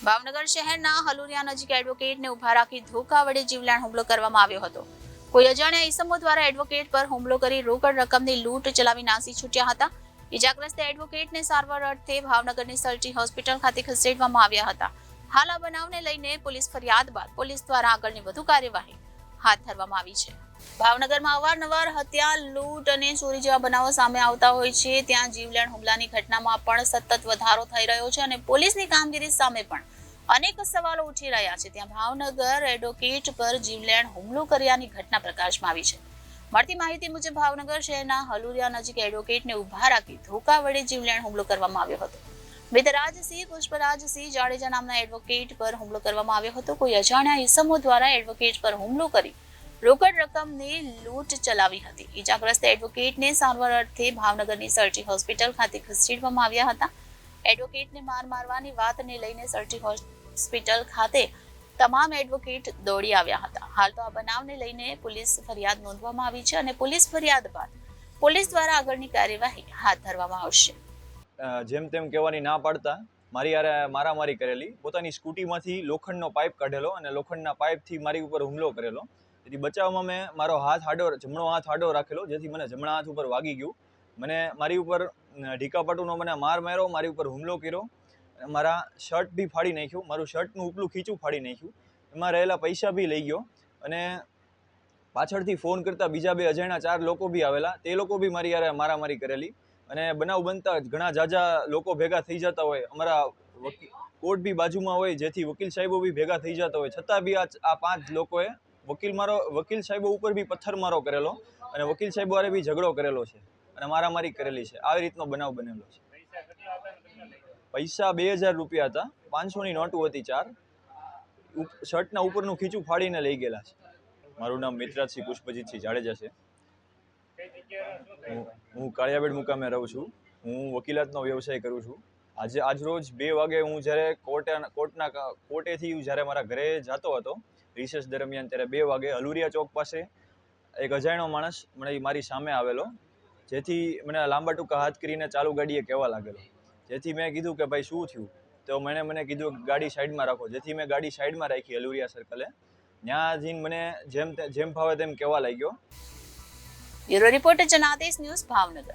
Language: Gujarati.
ભાવનગર શહેરના હલુરિયા નજીક એડવોકેટને ઉભા રાખી ધોકા વડે જીવલેણ હુમલો કરવામાં આવ્યો હતો. કોઈ અજાણ્યા ઈસમો દ્વારા એડવોકેટ પર હુમલો કરી રોકડ રકમની લૂંટ ચલાવી નાસી છૂટ્યા હતા. ઇજાગ્રસ્ત એડવોકેટને સારવાર અર્થે ભાવનગરની સર્ટી હોસ્પિટલ ખાતે ખસેડવામાં આવ્યા હતા. હાલ આ બનાવને લઈને પોલીસ ફરિયાદ બાદ પોલીસ દ્વારા આગળની વધુ કાર્યવાહી હાથ ધરવામાં આવી છે. ભાવનગરમાં અવારનવાર હત્યા, લૂંટ અને ચોરી જેવા બનાવો સામે આવતા હોય છે. ત્યાં જીવલેણ હુમલાની ઘટનામાં પણ સતત વધારો થઈ રહ્યો છે અને પોલીસની કામગીરી સામે પણ અનેક સવાલો ઉઠી રહ્યા છે. ત્યાં ભાવનગર એડવોકેટ પર જીવલેણ હુમલો કર્યાની ઘટના પ્રકાશમાં આવી છે. મળતી માહિતી મુજબ ભાવનગર શહેરના હલુરિયા નજીક એડવોકેટને ઉભા રાખી ધોકા વડે જીવલેણ હુમલો કરવામાં આવ્યો હતો. વેદરાજસિંહ પુષ્પરાજસિંહ જાડેજા નામના એડવોકેટ પર હુમલો કરવામાં આવ્યો હતો. કોઈ અજાણ્યા ઈસમો દ્વારા એડવોકેટ પર હુમલો કરી રોકડ રકમની લૂંટ ચલાવી હતી. ઇજાગ્રસ્ત એડવોકેટને સારવાર અર્થે ભાવનગરની સર્ટી હોસ્પિટલ ખાતે ખસેડવામાં આવ્યા હતા. એડવોકેટને મારવાની વાતને લઈને સર્ટી હોસ્પિટલ ખાતે તમામ એડવોકેટ દોડી આવ્યા હતા. હાલ તો આ બનાવને લઈને પોલીસ ફરિયાદ નોંધવામાં આવી છે અને પોલીસ ફરિયાદ બાદ પોલીસ દ્વારા આગળની કાર્યવાહી હાથ ધરવામાં આવશે. જેમ તેમ કહેવાની ના પાડતા મારી યારે મારામારી કરેલી, પોતાની સ્કૂટીમાંથી લોખંડનો પાઇપ કાઢેલો અને લોખંડના પાઇપથી મારી ઉપર હુમલો કરેલો. તેથી બચાવમાં મેં મારો જમણો હાથ આડો રાખેલો, જેથી મને જમણા હાથ ઉપર વાગી ગયું. મને મારી ઉપર ઢીકાપાટુનો મને માર માર્યો, મારી ઉપર હુમલો કર્યો, મારા શર્ટ બી ફાડી નાખ્યું, મારું શર્ટનું ઉપલું ખીચું ફાડી નાખ્યું, એમાં રહેલા પૈસા બી લઈ ગયો અને પાછળથી ફોન કરતા બીજા 2 અજાણ્યા 4 લોકો બી આવેલા, તે લોકો બી મારી યારે મારામારી કરેલી. અને બનાવ બનતા ઘણા ઝાઝા લોકો ભેગા થઈ જતા હોય, અમારા કોર્ટ બી બાજુમાં હોય, જેથી વકીલ સાહેબો બી ભેગા થઈ જતા હોય, છતાં બી આ 5 લોકોએ વકીલ સાહેબો ઉપર બી પથ્થરમારો કરેલો અને વકીલ સાહેબો વારે બી ઝઘડો કરેલો છે અને મારામારી કરેલી છે. આવી રીતનો બનાવ બનેલો છે. પૈસા 2000 રૂપિયા હતા, 500ની નોટો હતી 4, શર્ટના ઉપરનું ખીચું ફાડીને લઈ ગયેલા છે. મારું નામ મિત્રાજસિંહ પુષ્પજીતસિંહ જાડેજા છે. હું કાળિયાબેડ મુકામે રહું છું. હું વકીલાતનો વ્યવસાય કરું છું. આજરોજ 2 વાગે હું જ્યારે કોર્ટેથી જ્યારે મારા ઘરે જતો હતો રિસેસ દરમિયાન, ત્યારે 2 વાગે હલુરિયા ચોક પાસે એક અજાણ્યો માણસ મારી સામે આવેલો, જેથી મને લાંબા ટૂંકા હાથ કરીને ચાલુ ગાડીએ કહેવા લાગેલો. જેથી મેં કીધું કે ભાઈ શું થયું, તો મને કીધું કે ગાડી સાઈડમાં રાખો. જેથી મેં ગાડી સાઈડમાં રાખી હલુરિયા સર્કલે. ત્યાં જઈને મને જેમ ફાવે તેમ કહેવા લાગ્યો. Bureau reporter Janadesh news Bhavnagar.